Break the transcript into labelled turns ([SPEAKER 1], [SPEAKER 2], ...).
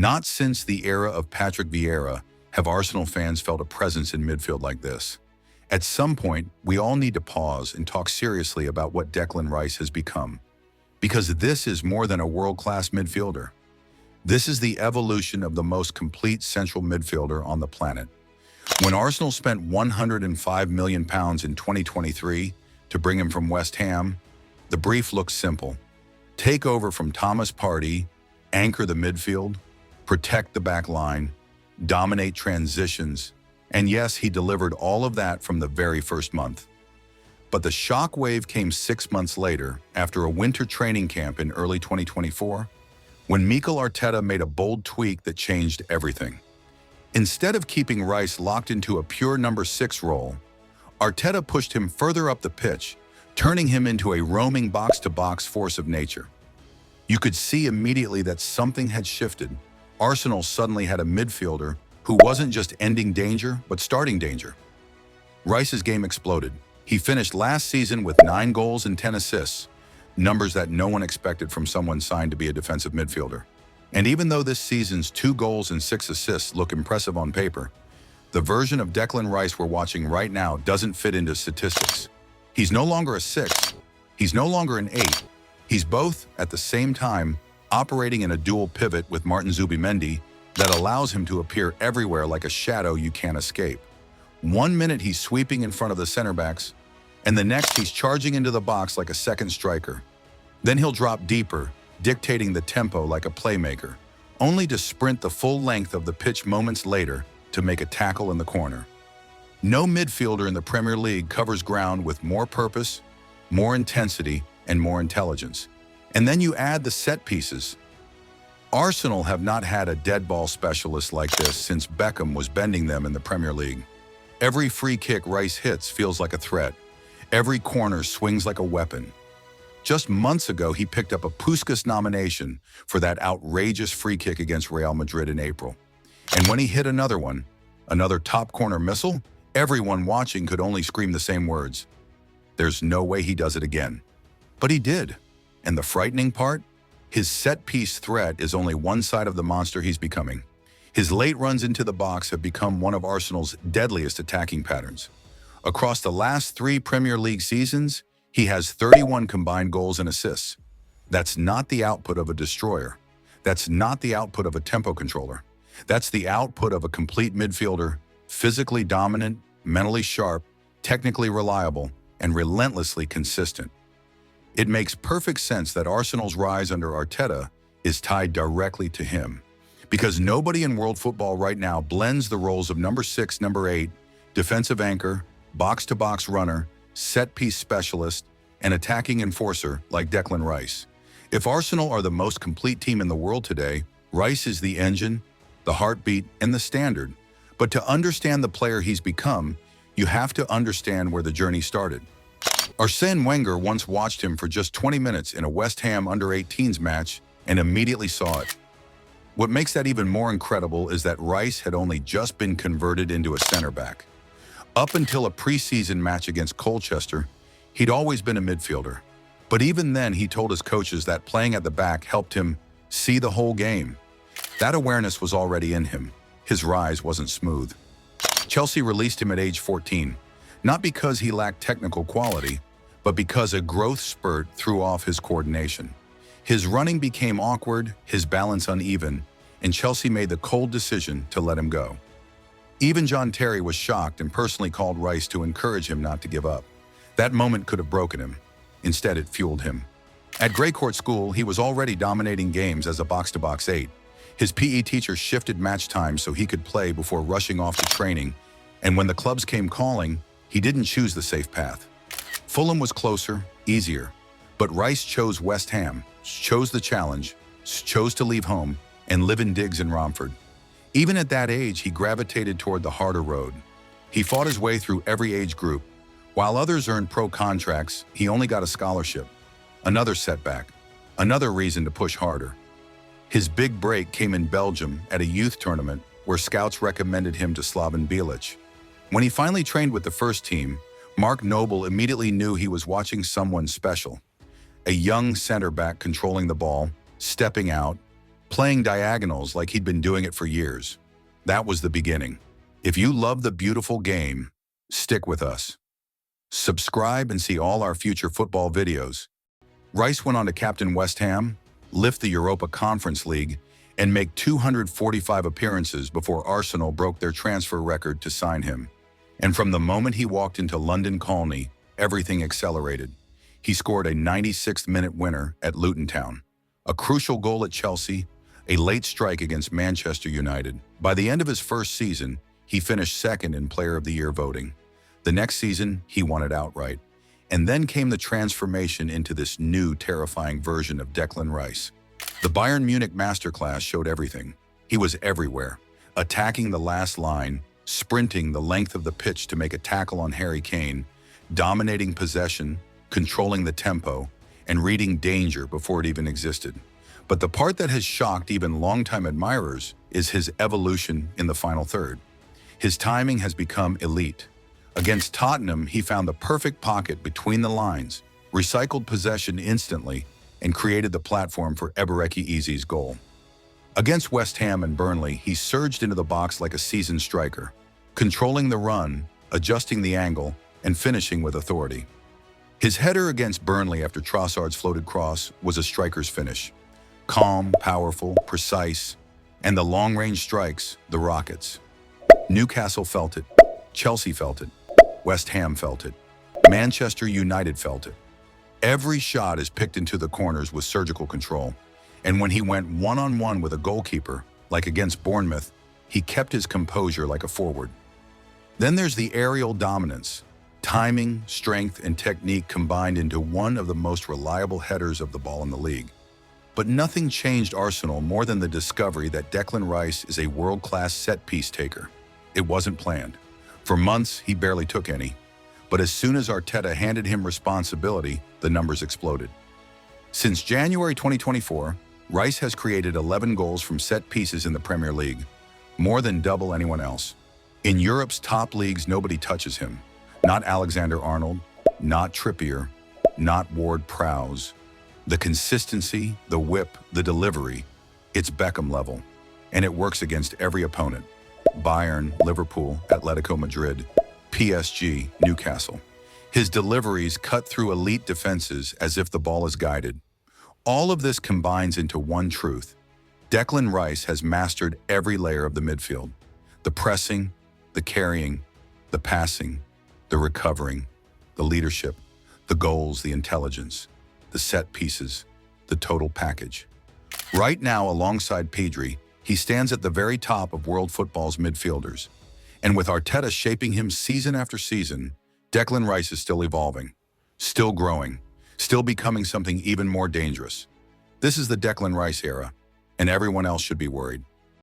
[SPEAKER 1] Not since the era of Patrick Vieira have Arsenal fans felt a presence in midfield like this. At some point, we all need to pause and talk seriously about what Declan Rice has become. Because this is more than a world-class midfielder. This is the evolution of the most complete central midfielder on the planet. When Arsenal spent £105 million in 2023 to bring him from West Ham, the brief looked simple. Take over from Thomas Partey, anchor the midfield, protect the back line, dominate transitions, and yes, he delivered all of that from the very first month. But the shock wave came 6 months later, after a winter training camp in early 2024, when Mikel Arteta made a bold tweak that changed everything. Instead of keeping Rice locked into a pure number 6 role, Arteta pushed him further up the pitch, turning him into a roaming box-to-box force of nature. You could see immediately that something had shifted. Arsenal suddenly had a midfielder who wasn't just ending danger, but starting danger. Rice's game exploded. He finished last season with 9 goals and 10 assists, numbers that no one expected from someone signed to be a defensive midfielder. And even though this season's 2 goals and 6 assists look impressive on paper, the version of Declan Rice we're watching right now doesn't fit into statistics. He's no longer a 6. He's no longer an 8. He's both, at the same time, operating in a dual pivot with Martin Zubimendi that allows him to appear everywhere like a shadow you can't escape. 1 minute he's sweeping in front of the center backs, and the next he's charging into the box like a second striker. Then he'll drop deeper, dictating the tempo like a playmaker, only to sprint the full length of the pitch moments later to make a tackle in the corner. No midfielder in the Premier League covers ground with more purpose, more intensity, and more intelligence. And then you add the set pieces. Arsenal have not had a dead ball specialist like this since Beckham was bending them in the Premier League. Every free kick Rice hits feels like a threat. Every corner swings like a weapon. Just months ago, he picked up a Puskás nomination for that outrageous free kick against Real Madrid in April. And when he hit another one, another top corner missile, everyone watching could only scream the same words. There's no way he does it again. But he did. And the frightening part? His set-piece threat is only one side of the monster he's becoming. His late runs into the box have become one of Arsenal's deadliest attacking patterns. Across the last 3 Premier League seasons, he has 31 combined goals and assists. That's not the output of a destroyer. That's not the output of a tempo controller. That's the output of a complete midfielder, physically dominant, mentally sharp, technically reliable, and relentlessly consistent. It makes perfect sense that Arsenal's rise under Arteta is tied directly to him. Because nobody in world football right now blends the roles of number 6, number 8, defensive anchor, box-to-box runner, set-piece specialist, and attacking enforcer like Declan Rice. If Arsenal are the most complete team in the world today, Rice is the engine, the heartbeat, and the standard. But to understand the player he's become, you have to understand where the journey started. Arsene Wenger once watched him for just 20 minutes in a West Ham under-18s match and immediately saw it. What makes that even more incredible is that Rice had only just been converted into a center back. Up until a preseason match against Colchester, he'd always been a midfielder. But even then, he told his coaches that playing at the back helped him see the whole game. That awareness was already in him. His rise wasn't smooth. Chelsea released him at age 14, not because he lacked technical quality, but because a growth spurt threw off his coordination. His running became awkward, his balance uneven, and Chelsea made the cold decision to let him go. Even John Terry was shocked and personally called Rice to encourage him not to give up. That moment could have broken him. Instead, it fueled him. At Grey Court School, he was already dominating games as a box-to-box 8. His PE teacher shifted match time so he could play before rushing off to training, and when the clubs came calling, he didn't choose the safe path. Fulham was closer, easier, but Rice chose West Ham, chose the challenge, chose to leave home, and live in digs in Romford. Even at that age, he gravitated toward the harder road. He fought his way through every age group. While others earned pro contracts, he only got a scholarship. Another setback, another reason to push harder. His big break came in Belgium at a youth tournament where scouts recommended him to Slaven Bilic. When he finally trained with the first team, Mark Noble immediately knew he was watching someone special. A young center back controlling the ball, stepping out, playing diagonals like he'd been doing it for years. That was the beginning. If you love the beautiful game, stick with us. Subscribe and see all our future football videos. Rice went on to captain West Ham, lift the Europa Conference League, and make 245 appearances before Arsenal broke their transfer record to sign him. And from the moment he walked into London Colney, everything accelerated. He scored a 96th-minute winner at Luton Town, a crucial goal at Chelsea, a late strike against Manchester United. By the end of his first season, he finished second in Player of the Year voting. The next season, he won it outright. And then came the transformation into this new, terrifying version of Declan Rice. The Bayern Munich masterclass showed everything. He was everywhere, attacking the last line, sprinting the length of the pitch to make a tackle on Harry Kane, dominating possession, controlling the tempo, and reading danger before it even existed. But the part that has shocked even longtime admirers is his evolution in the final third. His timing has become elite. Against Tottenham, he found the perfect pocket between the lines, recycled possession instantly, and created the platform for Ebereki Eze's goal. Against West Ham and Burnley, he surged into the box like a seasoned striker, controlling the run, adjusting the angle, and finishing with authority. His header against Burnley after Trossard's floated cross was a striker's finish. Calm, powerful, precise, and the long-range strikes, the rockets. Newcastle felt it, Chelsea felt it, West Ham felt it, Manchester United felt it. Every shot is picked into the corners with surgical control, and when he went one-on-one with a goalkeeper, like against Bournemouth, he kept his composure like a forward. Then there's the aerial dominance. Timing, strength, and technique combined into one of the most reliable headers of the ball in the league. But nothing changed Arsenal more than the discovery that Declan Rice is a world-class set-piece taker. It wasn't planned. For months, he barely took any. But as soon as Arteta handed him responsibility, the numbers exploded. Since January 2024, Rice has created 11 goals from set pieces in the Premier League, more than double anyone else. In Europe's top leagues, nobody touches him. Not Alexander-Arnold, not Trippier, not Ward-Prowse. The consistency, the whip, the delivery, it's Beckham level. And it works against every opponent. Bayern, Liverpool, Atletico Madrid, PSG, Newcastle. His deliveries cut through elite defenses as if the ball is guided. All of this combines into one truth. Declan Rice has mastered every layer of the midfield. The pressing, the carrying, the passing, the recovering, the leadership, the goals, the intelligence, the set pieces, the total package. Right now, alongside Pedri, he stands at the very top of world football's midfielders. And with Arteta shaping him season after season, Declan Rice is still evolving, still growing, still becoming something even more dangerous. This is the Declan Rice era, and everyone else should be worried.